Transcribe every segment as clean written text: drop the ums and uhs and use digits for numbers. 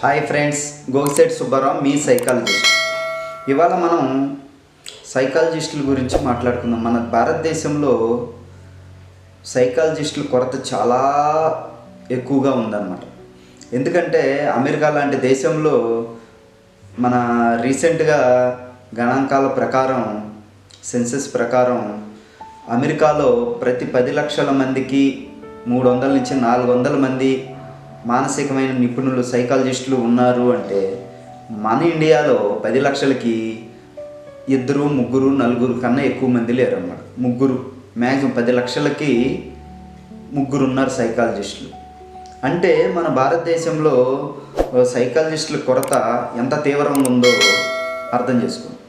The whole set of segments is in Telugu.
హాయ్ ఫ్రెండ్స్, గోగిశెట్టి సుబ్బారావు మీ సైకాలజిస్ట్. ఇవాళ మనం సైకాలజిస్టుల గురించి మాట్లాడుకుందాం. మన భారతదేశంలో సైకాలజిస్టుల కొరత చాలా ఎక్కువగా ఉందన్నమాట. ఎందుకంటే అమెరికా లాంటి దేశంలో మన రీసెంట్గా గణాంకాల ప్రకారం, సెన్సస్ ప్రకారం అమెరికాలో ప్రతి 10 లక్షల మందికి 300 నుంచి 400 మంది మానసికమైన నిపుణులు, సైకాలజిస్టులు ఉన్నారు అంటే, మన ఇండియాలో 10 లక్షలకి 2, 3, 4 కన్నా ఎక్కువ మంది లేరు అన్నమాట. మ్యాక్సిమం 10 లక్షలకి 3 ఉన్నారు సైకాలజిస్టులు. అంటే మన భారతదేశంలో సైకాలజిస్టుల కొరత ఎంత తీవ్రంగా ఉందో అర్థం చేసుకోండి.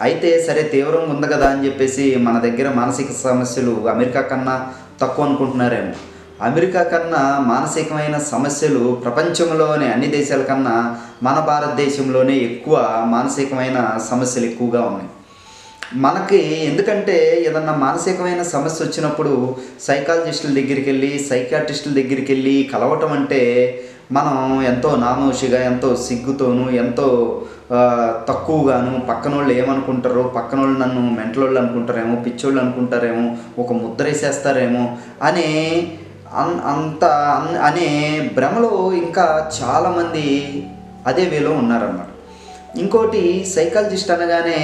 అయితే సరే, తీవ్రంగా ఉంది కదా అని చెప్పేసి మన దగ్గర మానసిక సమస్యలు అమెరికా కన్నా తక్కువ అనుకుంటున్నారేమో. అమెరికా కన్నా మానసికమైన సమస్యలు ప్రపంచంలోనే అన్ని దేశాల కన్నా మన భారతదేశంలోనే ఎక్కువ మానసికమైన సమస్యలు ఎక్కువగా ఉన్నాయి మనకి. ఎందుకంటే ఏదన్నా మానసికమైన సమస్య వచ్చినప్పుడు సైకాలజిస్టుల దగ్గరికి వెళ్ళి, సైకాట్రిస్టుల దగ్గరికి వెళ్ళి కలవటం అంటే మనం ఎంతో నామోషిగా, ఎంతో సిగ్గుతోనూ, ఎంతో తక్కువగాను, పక్కన వాళ్ళు ఏమనుకుంటారో, పక్కన వాళ్ళు నన్ను మెంటలోళ్ళు అనుకుంటారేమో, పిచ్చోళ్ళు అనుకుంటారేమో, ఒక ముద్ర వేసేస్తారేమో అనే అనే భ్రమలో ఇంకా చాలామంది అదే వేలో ఉన్నారన్నమాట. ఇంకోటి, సైకాలజిస్ట్ అనగానే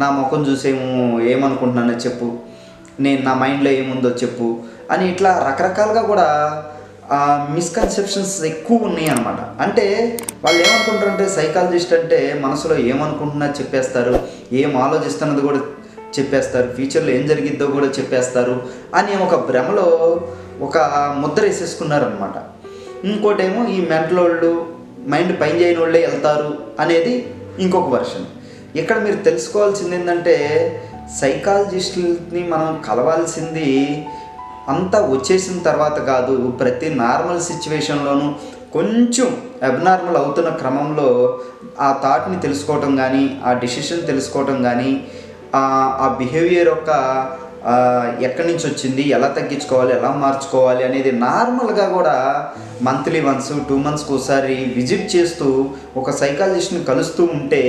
నా ముఖం చూసేమో, ఏమనుకుంటున్నానో చెప్పు, నేను నా మైండ్లో ఏముందో చెప్పు అని ఇట్లా రకరకాలుగా కూడా మిస్కన్సెప్షన్స్ ఎక్కువ ఉన్నాయి అన్నమాట. అంటే వాళ్ళు ఏమనుకుంటారంటే సైకాలజిస్ట్ అంటే మనసులో ఏమనుకుంటున్నా చెప్పేస్తారు, ఏం ఆలోచిస్తున్నది కూడా చెప్పేస్తారు, ఫ్యూచర్లో ఏం జరిగిద్దో కూడా చెప్పేస్తారు అని ఒక భ్రమలో ఒక ముద్ర వేసేసుకున్నారనమాట. ఇంకోటేమో ఈ మెంటలోళ్ళు, మైండ్ పని చేయని వాళ్ళే వెళ్తారు అనేది ఇంకొక వర్షన్. ఇక్కడ మీరు తెలుసుకోవాల్సింది ఏంటంటే, సైకాలజిస్టులని మనం కలవాల్సింది అంతా వచ్చేసిన తర్వాత కాదు, ప్రతి నార్మల్ సిచ్యువేషన్లోనూ కొంచెం అబ్నార్మల్ అవుతున్న క్రమంలో ఆ థాట్ని తెలుసుకోవటం కానీ, ఆ డిసిషన్ తెలుసుకోవటం కానీ, ఆ బిహేవియర్ యొక్క ఎక్కడి నుంచి వచ్చింది, ఎలా తగ్గించుకోవాలి, ఎలా మార్చుకోవాలి అనేది నార్మల్గా కూడా మంత్లీ వన్స్, 2 మంత్స్కి ఒకసారి విజిట్ చేస్తూ ఒక సైకాలజిస్ట్ని కలుస్తూ ఉంటే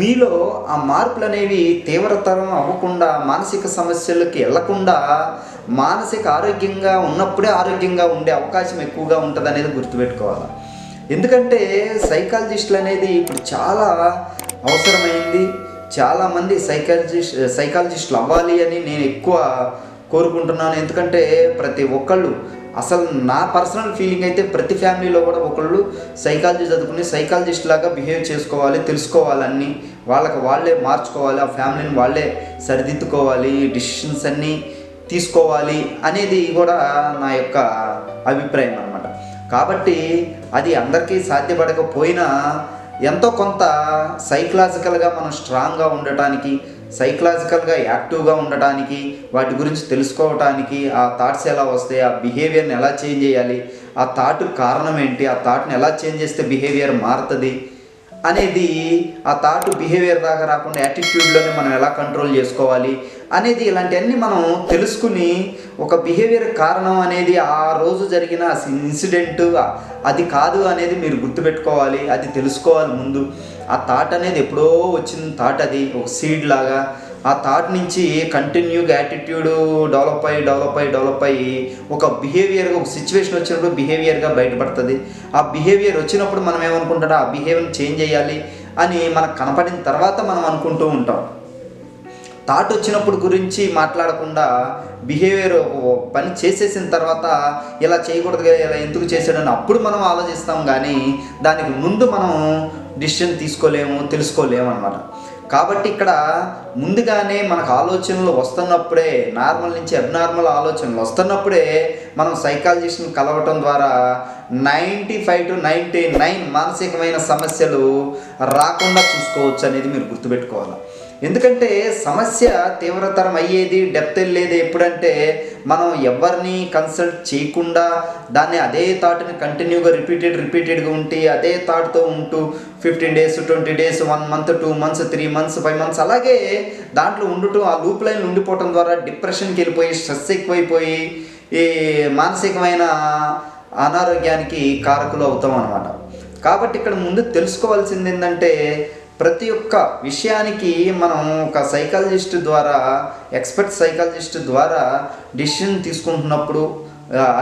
మీలో ఆ మార్పులు అనేవి తీవ్రతరం అవ్వకుండా, మానసిక సమస్యలకి వెళ్లకుండా, మానసిక ఆరోగ్యంగా ఉన్నప్పుడే ఆరోగ్యంగా ఉండే అవకాశం ఎక్కువగా ఉంటుంది అనేది గుర్తుపెట్టుకోవాలి. ఎందుకంటే సైకాలజిస్టులు అనేది ఇప్పుడు చాలా అవసరమైంది. చాలామంది సైకాలజిస్టులు అవ్వాలి అని నేను ఎక్కువ కోరుకుంటున్నాను. ఎందుకంటే ప్రతి ఒక్కళ్ళు, అసలు నా పర్సనల్ ఫీలింగ్ అయితే ప్రతి ఫ్యామిలీలో కూడా ఒకళ్ళు సైకాలజీ చదువుకుని సైకాలజిస్ట్ లాగా బిహేవ్ చేసుకోవాలి, తెలుసుకోవాలన్నీ, వాళ్ళకి వాళ్ళే మార్చుకోవాలి, ఆ ఫ్యామిలీని వాళ్ళే సరిదిద్దుకోవాలి, డిసిషన్స్ అన్నీ తీసుకోవాలి అనేది కూడా నా యొక్క అభిప్రాయం అన్నమాట. కాబట్టి అది అందరికీ సాధ్యపడకపోయినా ఎంతో కొంత సైకలాజికల్గా మనం స్ట్రాంగ్గా ఉండటానికి, సైకలాజికల్గా యాక్టివ్గా ఉండటానికి, వాటి గురించి తెలుసుకోవటానికి, ఆ థాట్స్ ఎలా వస్తాయి, ఆ బిహేవియర్ని ఎలా చేంజ్ చేయాలి, ఆ థాట్ కారణం ఏంటి, ఆ థాట్ని ఎలా చేంజ్ చేస్తే బిహేవియర్ మారుతుంది అనేది, ఆ థాట్ బిహేవియర్ దాకా రాకుండా యాటిట్యూడ్లోనే మనం ఎలా కంట్రోల్ చేసుకోవాలి అనేది, ఇలాంటివన్నీ మనం తెలుసుకుని ఒక బిహేవియర్ కారణం అనేది ఆ రోజు జరిగిన ఇన్సిడెంట్ అది కాదు అనేది మీరు గుర్తుపెట్టుకోవాలి, అది తెలుసుకోవాలి ముందు. ఆ థాట్ అనేది ఎప్పుడో వచ్చిన థాట్, అది ఒక సీడ్ లాగా. ఆ థాట్ నుంచి కంటిన్యూగా యాటిట్యూడ్ డెవలప్ అయ్యి ఒక బిహేవియర్గా, ఒక సిచ్యువేషన్ వచ్చినప్పుడు బిహేవియర్గా బయటపడుతుంది. ఆ బిహేవియర్ వచ్చినప్పుడు మనం ఏమనుకుంటాం, ఆ బిహేవియర్ని చేంజ్ చేయాలి అని మనకు కనపడిన తర్వాత మనం అనుకుంటూ ఉంటాం. థాట్ వచ్చినప్పుడు గురించి మాట్లాడకుండా బిహేవియర్ పని చేసేసిన తర్వాత ఇలా చేయకూడదు, ఇలా ఎందుకు చేశాడని అప్పుడు మనం ఆలోచిస్తాం, కానీ దానికి ముందు మనం డిసిషన్ తీసుకోలేము, తెలుసుకోలేము అన్నమాట. కాబట్టి ఇక్కడ ముందుగానే మనకు ఆలోచనలు వస్తున్నప్పుడే, నార్మల్ నుంచి అబ్నార్మల్ ఆలోచనలు వస్తున్నప్పుడే మనం సైకాలజిస్ట్ని కలవటం ద్వారా 95 to 99 మానసికమైన సమస్యలు రాకుండా చూసుకోవచ్చు అనేది మీరు గుర్తుపెట్టుకోవాలి. ఎందుకంటే సమస్య తీవ్రతరం అయ్యేది, డెప్త్ వెళ్ళేది ఎప్పుడంటే మనం ఎవరిని కన్సల్ట్ చేయకుండా దాన్ని అదే థాట్ని కంటిన్యూగా రిపీటెడ్గా ఉంటే, అదే థాట్తో ఉంటూ 15 days, 20 days, 1 month, 2 months, 3 months, 5 months అలాగే దాంట్లో ఉండుతూ ఆ లూప్ లైన్ ఉండిపోవటం ద్వారా డిప్రెషన్కి వెళ్ళిపోయి, స్ట్రెస్ ఎక్కువైపోయి ఈ మానసికమైన అనారోగ్యానికి కారకులు అవుతాం అన్నమాట. కాబట్టి ఇక్కడ ముందు తెలుసుకోవాల్సింది ఏంటంటే ప్రతి ఒక్క విషయానికి మనం ఒక సైకాలజిస్ట్ ద్వారా, ఎక్స్పర్ట్ సైకాలజిస్ట్ ద్వారా డిసిషన్ తీసుకుంటున్నప్పుడు,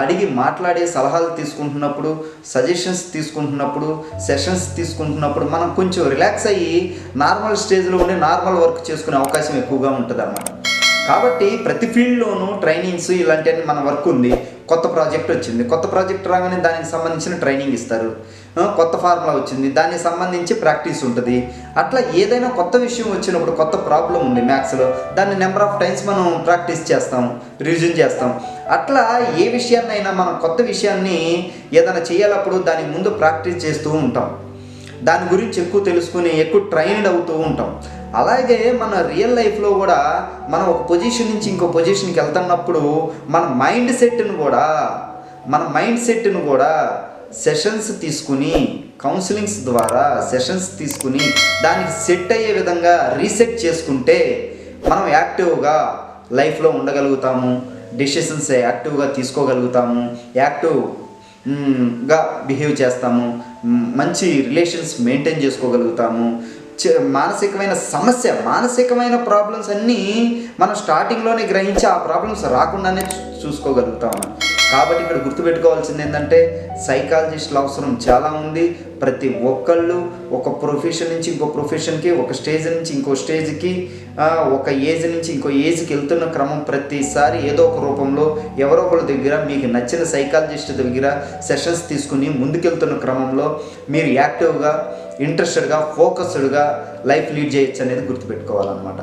అడిగి మాట్లాడే సలహాలు తీసుకుంటున్నప్పుడు, సజెషన్స్ తీసుకుంటున్నప్పుడు, సెషన్స్ తీసుకుంటున్నప్పుడు మనం కొంచెం రిలాక్స్ అయ్యి నార్మల్ స్టేజ్లో ఉండి నార్మల్ వర్క్ చేసుకునే అవకాశం ఎక్కువగా ఉంటుంది అన్నమాట. కాబట్టి ప్రతి ఫీల్డ్లోనూ ట్రైనింగ్స్ ఇలాంటివన్నీ మన వర్క్ ఉంది. కొత్త ప్రాజెక్ట్ వచ్చింది, కొత్త ప్రాజెక్ట్ రాగానే దానికి సంబంధించిన ట్రైనింగ్ ఇస్తారు. కొత్త ఫార్ములా వచ్చింది, దానికి సంబంధించి ప్రాక్టీస్ ఉంటుంది. అట్లా ఏదైనా కొత్త విషయం వచ్చినప్పుడు, కొత్త ప్రాబ్లం ఉంది మ్యాథ్స్లో, దాన్ని నెంబర్ ఆఫ్ టైమ్స్ మనం ప్రాక్టీస్ చేస్తాం, రివిజన్ చేస్తాం. అట్లా ఏ విషయాన్నైనా మనం కొత్త విషయాన్ని ఏదైనా చేయాలప్పుడు దానికి ముందు ప్రాక్టీస్ చేస్తూ ఉంటాం, దాని గురించి ఎక్కువ తెలుసుకుని ఎక్కువ ట్రైన్డ్ అవుతూ ఉంటాం. అలాగే మన రియల్ లైఫ్లో కూడా మనం ఒక పొజిషన్ నుంచి ఇంకో పొజిషన్కి వెళ్తున్నప్పుడు మన మైండ్ సెట్ను కూడా సెషన్స్ తీసుకుని, కౌన్సిలింగ్స్ ద్వారా సెషన్స్ తీసుకుని దానికి సెట్ అయ్యే విధంగా రీసెట్ చేసుకుంటే మనం యాక్టివ్గా లైఫ్లో ఉండగలుగుతాము, డెసిషన్స్ యాక్టివ్గా తీసుకోగలుగుతాము, యాక్టివ్గా బిహేవ్ చేస్తాము, మంచి రిలేషన్స్ మెయింటైన్ చేసుకోగలుగుతాము. మానసికమైన ప్రాబ్లమ్స్ అన్నీ మనం స్టార్టింగ్లోనే గ్రహించి ఆ ప్రాబ్లమ్స్ రాకుండానే చూసుకోగలుగుతాము. కాబట్టి ఇక్కడ గుర్తుపెట్టుకోవాల్సింది ఏంటంటే సైకాలజిస్టుల అవసరం చాలా ఉంది. ప్రతి ఒక్కళ్ళు ఒక ప్రొఫెషన్ నుంచి ఇంకో ప్రొఫెషన్కి, ఒక స్టేజ్ నుంచి ఇంకో స్టేజ్కి, ఒక ఏజ్ నుంచి ఇంకో ఏజ్కి వెళ్తున్న క్రమం ప్రతిసారి ఏదో ఒక రూపంలో ఎవరో ఒకళ్ళ దగ్గర మీకు నచ్చిన సైకాలజిస్ట్ దగ్గర సెషన్స్ తీసుకుని ముందుకెళ్తున్న క్రమంలో మీరు యాక్టివ్గా, ఇంట్రెస్టెడ్గా, ఫోకస్డ్గా లైఫ్ లీడ్ చేయొచ్చు అనేది గుర్తుపెట్టుకోవాలన్నమాట.